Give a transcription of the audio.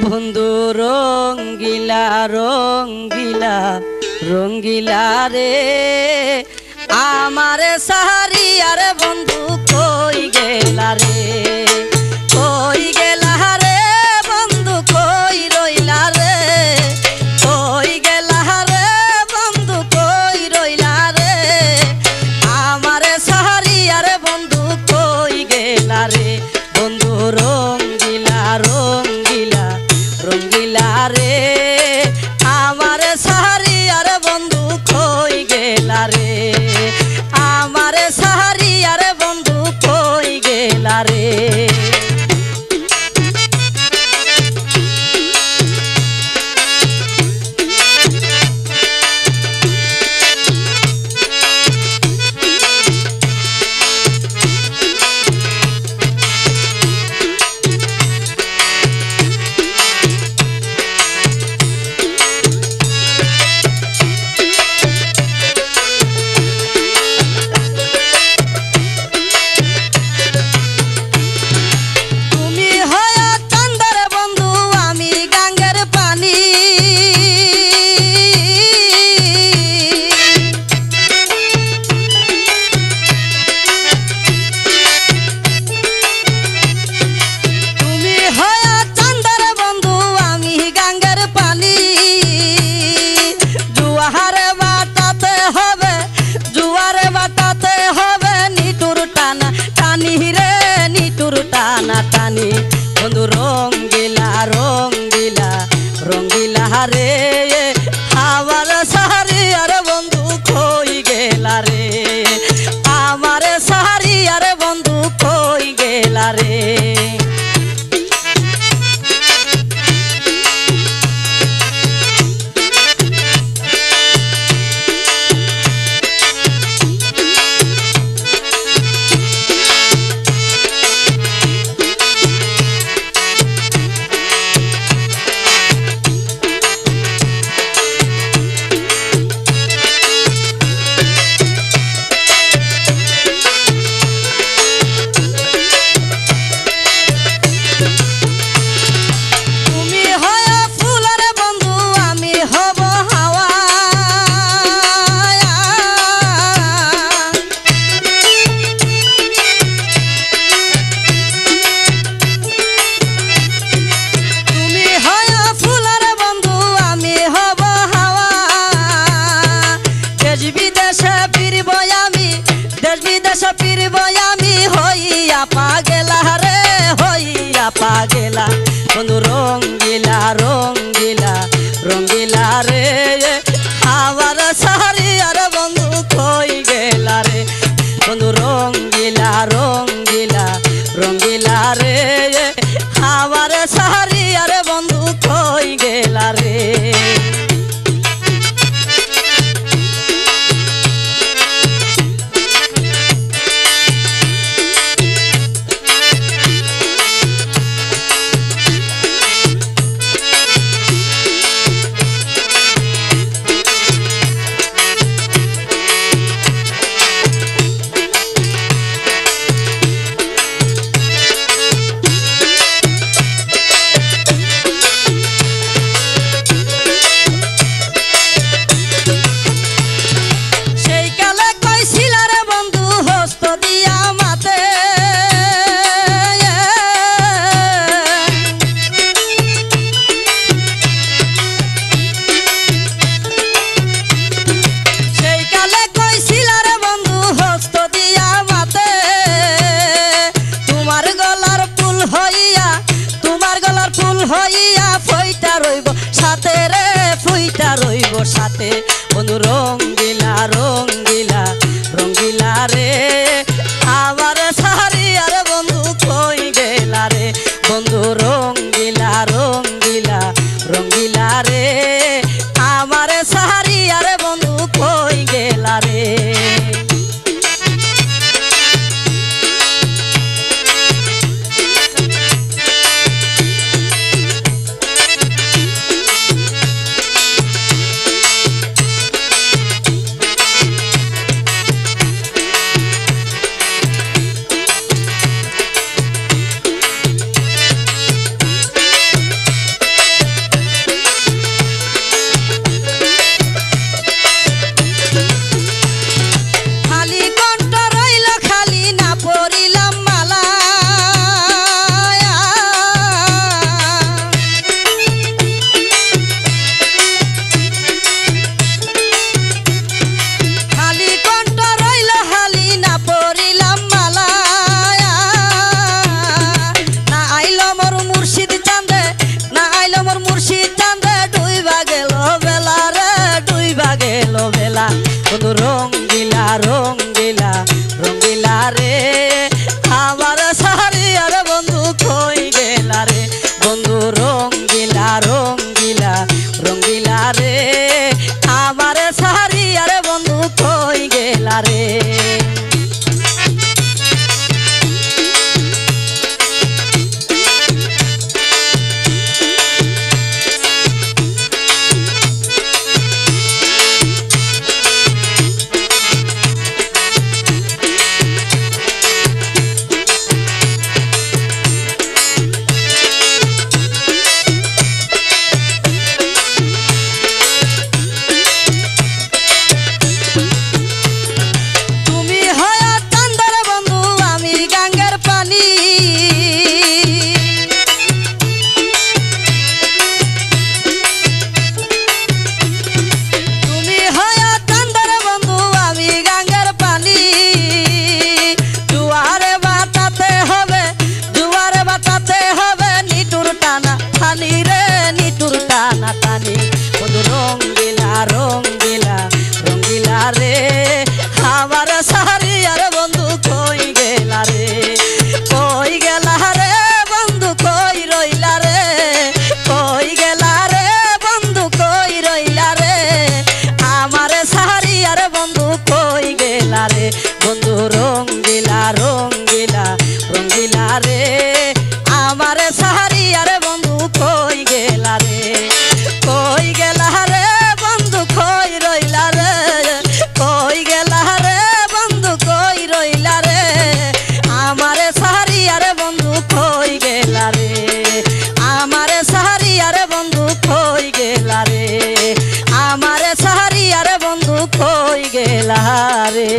বন্ধু রঙ্গিলা রঙ্গিলা রঙ্গিলা রে আমার সাহারি আর বন্ধু কই গেলা রে কই গেলা রে বন্ধু কই রইলা রে কই গেলা রে বন্ধু কই রইলা রে আমার সাহারি আর বন্ধু কই গেলা রে বন্ধু রঙ্গিলা রঙ্গিলা রঙ্গিলা রে আমার সাহারি আর বন্ধু কই গেলা রে আমার সাহারি আর বন্ধু কই গেলা রে টানি বন্ধু রঙ্গিলা রঙ্গিলা রঙ্গিলা রে আমার সাহারি আর বন্ধু কই গেলা রে আমার সাহারি আর বন্ধু কই গেলা রে পাগেলা বন্ধু রঙ্গিলা রঙ্গিলা রঙ্গিলা রে আমার সাহারি আর বন্ধু কই গেলা রে বন্ধু রঙ্গিলা রঙ্গিলা রঙ্গিলা রে আমার সাহারি আর বন্ধু কই গেলা রে হইয়া ফইটা রইব সাথে রে ফুইটা রইব সাথে বন্ধু রঙ্গিলা রঙ্গিলা রঙ্গিলা রে আমার সাহারি আর বন্ধু কই গেলা রে বন্ধু রঙ্গিলা রঙ্গিলা রঙ্গিলা রে আমার সাহারি আর বন্ধু কই গেলা রে গেলা রে আমারে সাহারি আরে বন্ধু কই গেলা রে